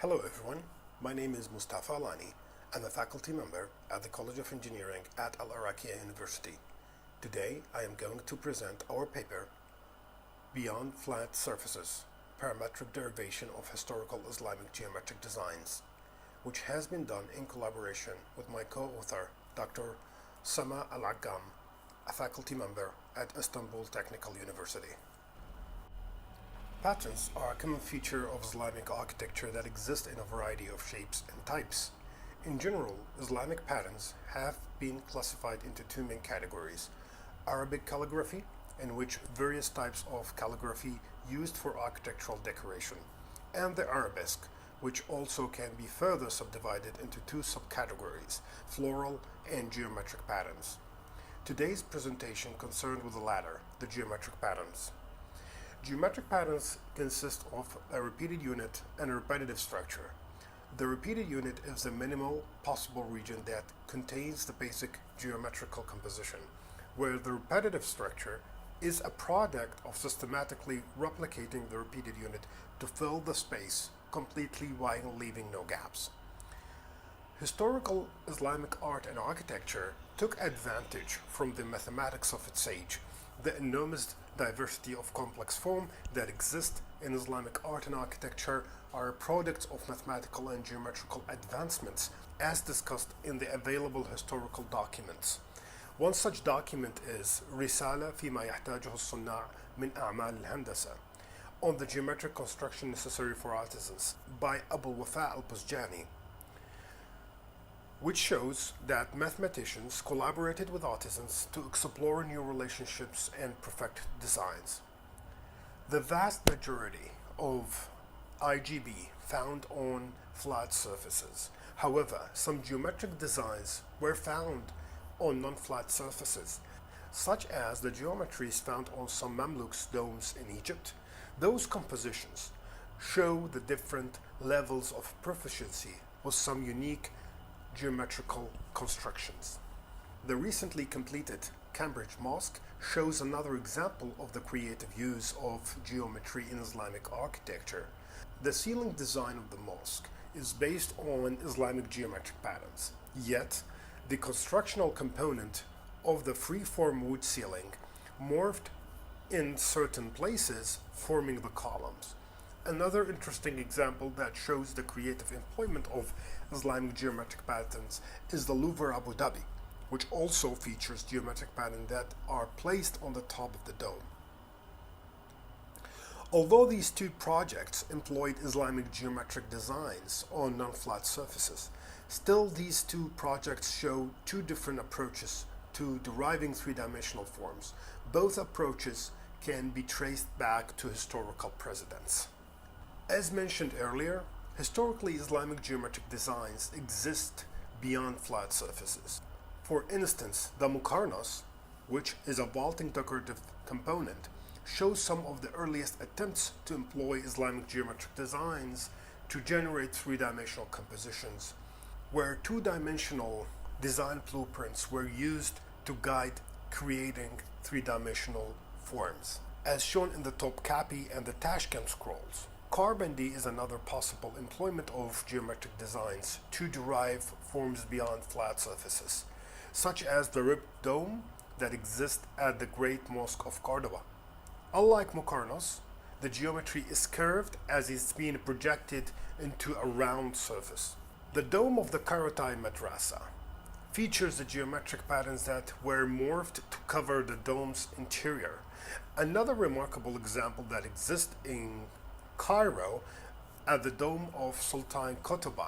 Hello everyone, my name is Mostafa Alani. I'm a faculty member at the College of Engineering at Al Araqiya University. Today I am going to present our paper, Beyond Flat Surfaces, Parametric Derivation of Historical Islamic Geometric Designs, which has been done in collaboration with my co-author, Dr. Sama Al-Aggam, a faculty member at Istanbul Technical University. Patterns are a common feature of Islamic architecture that exist in a variety of shapes and types. In general, Islamic patterns have been classified into two main categories: Arabic calligraphy, in which various types of calligraphy used for architectural decoration, and the Arabesque, which also can be further subdivided into two subcategories: floral and geometric patterns. Today's presentation concerned with the latter, the geometric patterns. Geometric patterns consist of a repeated unit and a repetitive structure. The repeated unit is the minimal possible region that contains the basic geometrical composition, where the repetitive structure is a product of systematically replicating the repeated unit to fill the space completely while leaving no gaps. Historical Islamic art and architecture took advantage from the mathematics of its age. The enormous diversity of complex form that exist in Islamic art and architecture are products of mathematical and geometrical advancements as discussed in the available historical documents. One such document is رسالة فيما يحتاجه الصناع من أعمال الهندسة on the geometric construction necessary for artisans by Abu Wafa al-Buzjani, which shows that mathematicians collaborated with artisans to explore new relationships and perfect designs. The vast majority of IGB found on flat surfaces. However, some geometric designs were found on non-flat surfaces, such as the geometries found on some Mamluks domes in Egypt. Those compositions show the different levels of proficiency with some unique geometrical constructions. The recently completed Cambridge Mosque shows another example of the creative use of geometry in Islamic architecture. The ceiling design of the mosque is based on Islamic geometric patterns, yet the constructional component of the free-form wood ceiling morphed in certain places, forming the columns. Another interesting example that shows the creative employment of Islamic geometric patterns is the Louvre Abu Dhabi, which also features geometric patterns that are placed on the top of the dome. Although these two projects employed Islamic geometric designs on non-flat surfaces, still these two projects show two different approaches to deriving three-dimensional forms. Both approaches can be traced back to historical precedents. As mentioned earlier, historically Islamic geometric designs exist beyond flat surfaces. For instance, the Muqarnas, which is a vaulting decorative component, shows some of the earliest attempts to employ Islamic geometric designs to generate three-dimensional compositions, where two-dimensional design blueprints were used to guide creating three-dimensional forms, as shown in the Topkapi and the Tashkent scrolls. Carbandy is another possible employment of geometric designs to derive forms beyond flat surfaces, such as the ribbed dome that exists at the Great Mosque of Cordoba. Unlike Muqarnas, the geometry is curved as it's being projected into a round surface. The dome of the Karatai Madrasa features the geometric patterns that were morphed to cover the dome's interior. Another remarkable example that exists in Cairo at the dome of Sultan Qutb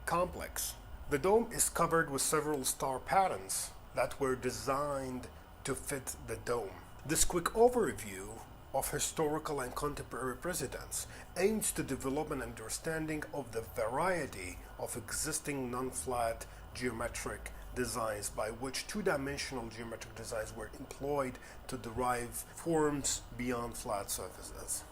complex. The dome is covered with several star patterns that were designed to fit the dome. This quick overview of historical and contemporary precedents aims to develop an understanding of the variety of existing non-flat geometric designs by which two-dimensional geometric designs were employed to derive forms beyond flat surfaces.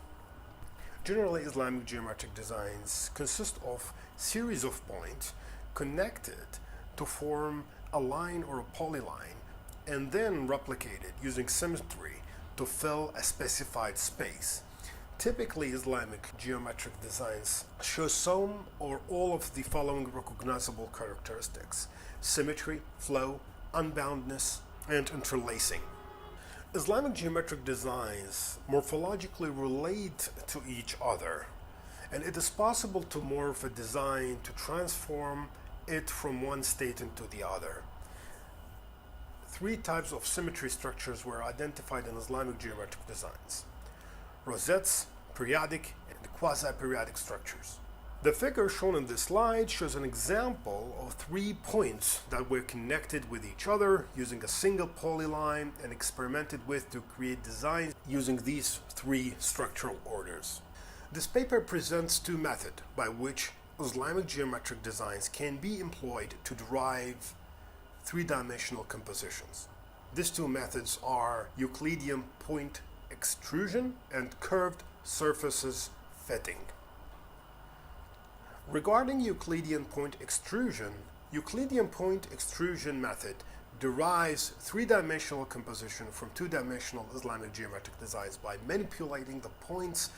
Generally, Islamic geometric designs consist of series of points connected to form a line or a polyline and then replicated using symmetry to fill a specified space. Typically, Islamic geometric designs show some or all of the following recognizable characteristics: symmetry, flow, unboundness, and interlacing. Islamic geometric designs morphologically relate to each other, and it is possible to morph a design to transform it from one state into the other. Three types of symmetry structures were identified in Islamic geometric designs: rosettes, periodic, and quasi-periodic structures. The figure shown in this slide shows an example of 3 points that were connected with each other using a single polyline and experimented with to create designs using these 3 structural orders. This paper presents 2 methods by which Islamic geometric designs can be employed to derive 3-dimensional compositions. These 2 methods are Euclidean point extrusion and curved surfaces fitting. Regarding Euclidean point extrusion method derives 3-dimensional composition from 2-dimensional Islamic geometric designs by manipulating the point's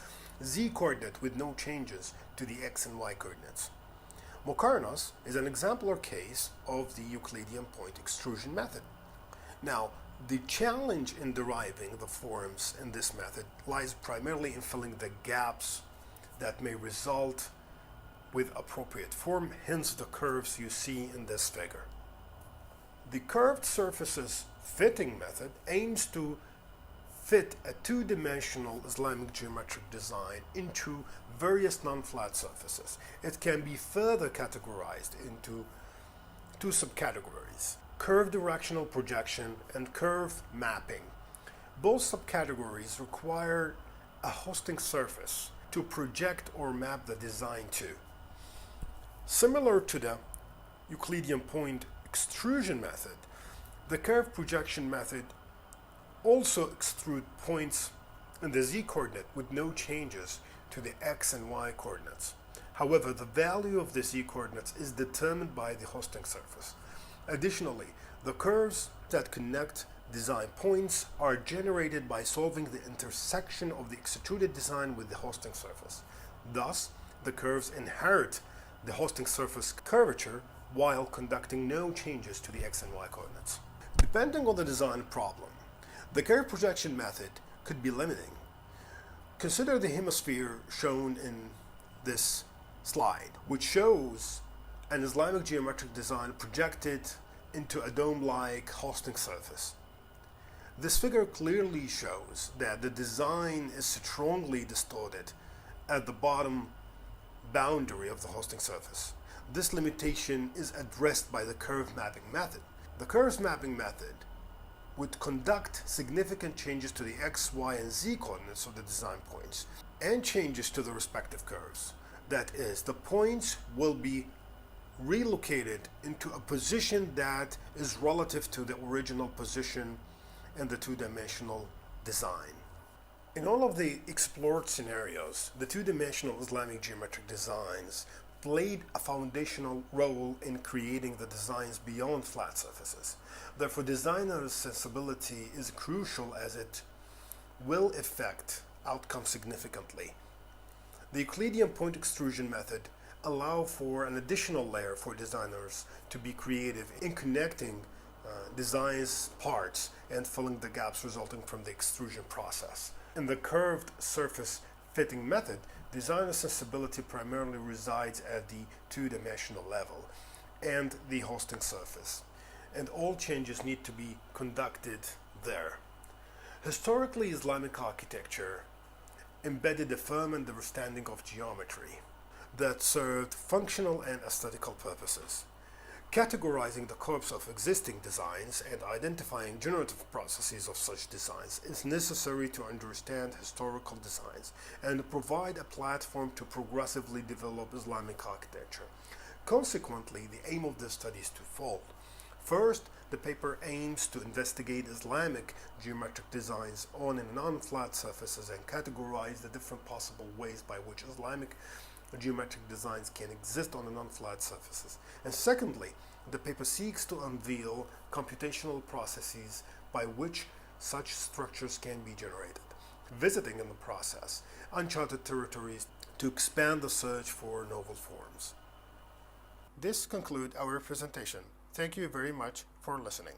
z-coordinate with no changes to the x and y coordinates. Muqarnas is an exemplar case of the Euclidean point extrusion method. Now, the challenge in deriving the forms in this method lies primarily in filling the gaps that may result with appropriate form, hence the curves you see in this figure. The curved surfaces fitting method aims to fit a 2-dimensional Islamic geometric design into various non-flat surfaces. It can be further categorized into 2 subcategories: curve directional projection and curve mapping. Both subcategories require a hosting surface to project or map the design to. Similar to the Euclidean point extrusion method, the curve projection method also extrudes points in the z-coordinate with no changes to the x and y coordinates. However, the value of the z-coordinates is determined by the hosting surface. Additionally, the curves that connect design points are generated by solving the intersection of the extruded design with the hosting surface. Thus, the curves inherit the hosting surface curvature while conducting no changes to the x and y coordinates. Depending on the design problem, the curve projection method could be limiting. Consider the hemisphere shown in this slide, which shows an Islamic geometric design projected into a dome-like hosting surface. This figure clearly shows that the design is strongly distorted at the bottom boundary of the hosting surface. This limitation is addressed by the curve mapping method. The curve mapping method would conduct significant changes to the x, y, and z coordinates of the design points and changes to the respective curves. That is, the points will be relocated into a position that is relative to the original position in the 2-dimensional design. In all of the explored scenarios, the 2-dimensional Islamic geometric designs played a foundational role in creating the designs beyond flat surfaces. Therefore, designer's sensibility is crucial as it will affect outcome significantly. The Euclidean point extrusion method allows for an additional layer for designers to be creative in connecting designs parts and filling the gaps resulting from the extrusion process. In the curved surface fitting method, designer sensibility primarily resides at the 2-dimensional level and the hosting surface, and all changes need to be conducted there. Historically, Islamic architecture embedded a firm understanding of geometry that served functional and aesthetical purposes. Categorizing the corpus of existing designs and identifying generative processes of such designs is necessary to understand historical designs and provide a platform to progressively develop Islamic architecture. Consequently, the aim of this study is twofold. First, the paper aims to investigate Islamic geometric designs on and non-flat surfaces and categorize the different possible ways by which Islamic geometric designs can exist on non-flat surfaces. And secondly, the paper seeks to unveil computational processes by which such structures can be generated. visiting in the process uncharted territories to expand the search for novel forms. This concludes our presentation. Thank you very much for listening.